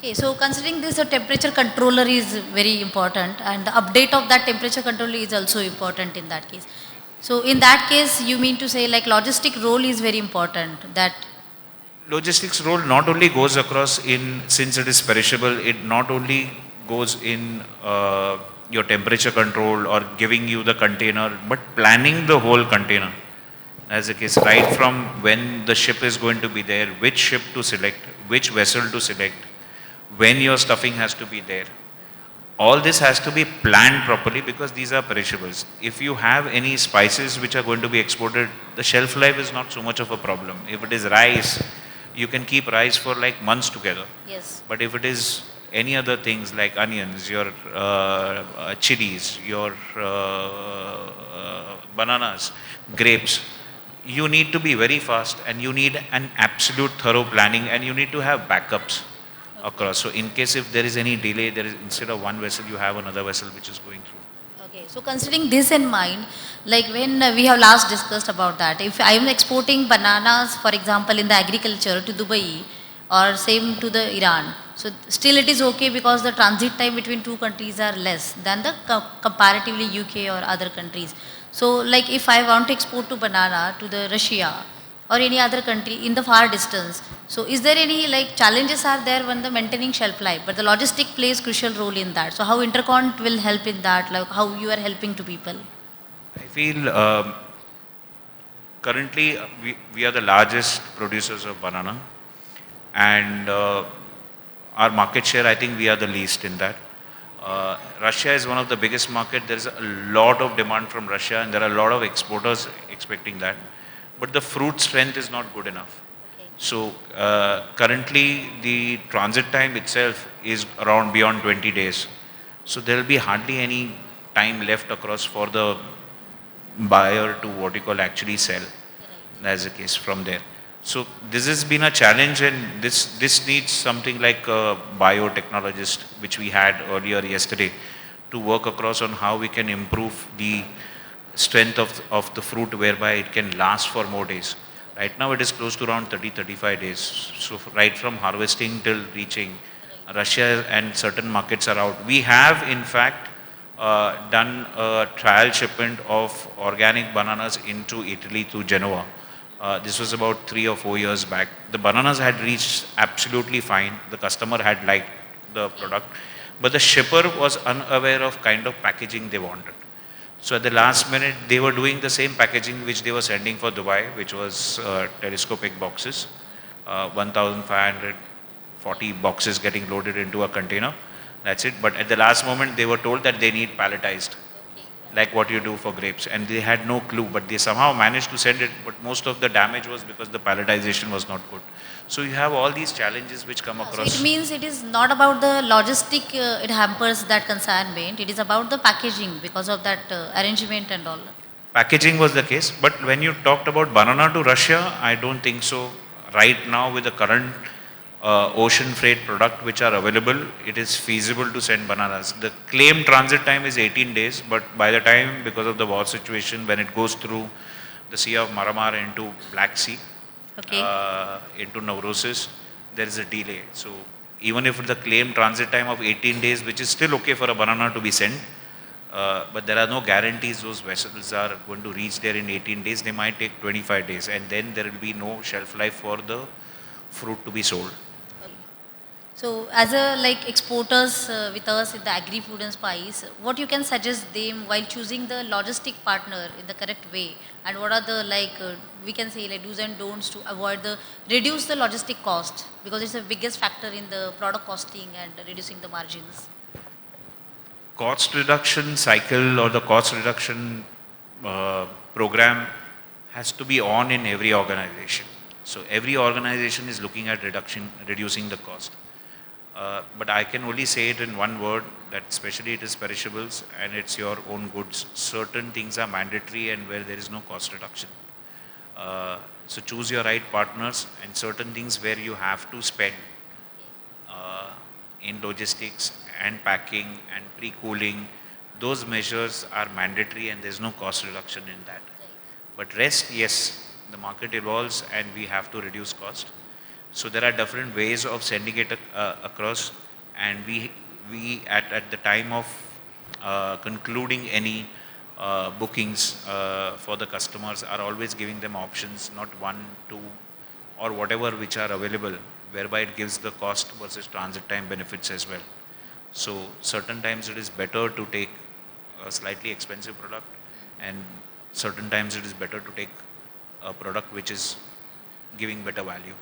Okay, so considering this, a temperature controller is very important, and the update of that temperature controller is also important in that case. So in that case, you mean to say like logistic role is very important. That Logistics role not only goes across in, since it is perishable, it not only goes in your temperature control or giving you the container, but planning the whole container. As a case, right from when the ship is going to be there, which ship to select, which vessel to select, when your stuffing has to be there. All this has to be planned properly because these are perishables. If you have any spices which are going to be exported, the shelf life is not so much of a problem. If it is rice, you can keep rice for like months together. yes, But if it is any other things like onions, your chilies, your bananas, grapes, you need to be very fast and you need an absolute thorough planning and you need to have backups okay. across. So in case if there is any delay, there is instead of one vessel, you have another vessel which is going through. Okay, so considering this in mind, like when we have last discussed about that, if I am exporting bananas, for example, in the agriculture to Dubai or same to the Iran, so still it is okay because the transit time between two countries are less than the comparatively UK or other countries. So like if I want to export to banana to the Russia, or any other country in the far distance. So is there any like challenges are there when the maintaining shelf life, but the logistic plays crucial role in that. So how Intercont will help in that, like how you are helping to people? I feel currently we are the largest producers of banana and our market share, I think we are the least in that. Russia is one of the biggest market. There is a lot of demand from Russia and there are a lot of exporters expecting that. But the fruit strength is not good enough. Okay. So currently the transit time itself is around beyond 20 days. So there will be hardly any time left across for the buyer to what you call actually sell. That's the case from there. So this has been a challenge and this needs something like a biotechnologist which we had earlier yesterday to work across on how we can improve the strength of the fruit whereby it can last for more days. Right now it is close to around 30-35 days. So right from harvesting till reaching, Russia and certain markets are out. We have in fact done a trial shipment of organic bananas into Italy to Genoa. This was about 3 or 4 years back. The bananas had reached absolutely fine. The customer had liked the product, but the shipper was unaware of kind of packaging they wanted. So at the last minute, they were doing the same packaging which they were sending for Dubai, which was telescopic boxes, 1,540 boxes getting loaded into a container. That's it. But at the last moment, they were told that they need palletized, like what you do for grapes, and they had no clue. But they somehow managed to send it. But most of the damage was because the palletization was not good. So you have all these challenges which come So it across. means it is not about the logistic, it hampers that consignment. It is about the packaging because of that arrangement and all. Packaging was the case, but when you talked about banana to Russia, I don't think so. Right now, with the current ocean freight product which are available, it is feasible to send bananas. The claim transit time is 18 days, but by the time, because of the war situation, when it goes through the Sea of Maramar into Black Sea, Okay. into Naurosis, there is a delay. So even if the claim transit time of 18 days, which is still okay for a banana to be sent, but there are no guarantees those vessels are going to reach there in 18 days. They might take 25 days, and then there will be no shelf life for the fruit to be sold. So, as a like exporters with us in the agri food and spice, what you can suggest them while choosing the logistic partner in the correct way, and what are the like we can say like do's and don'ts to avoid the reduce the logistic cost because it's the biggest factor in the product costing and reducing the margins. Cost reduction cycle or the cost reduction uh, program has to be on in every organization. So every organization is looking at reducing the cost. But I can only say it in one word that especially it is perishables and it's your own goods. Certain things are mandatory and where there is no cost reduction. So choose your right partners and certain things where you have to spend uh, in logistics and packing and pre-cooling. Those measures are mandatory and there's no cost reduction in that. But rest, yes, the market evolves and we have to reduce cost. So there are different ways of sending it across, and we at the time of concluding any bookings for the customers are always giving them options, not one, two, or whatever which are available, whereby it gives the cost versus transit time benefits as well. So certain times it is better to take a slightly expensive product, and certain times it is better to take a product which is giving better value.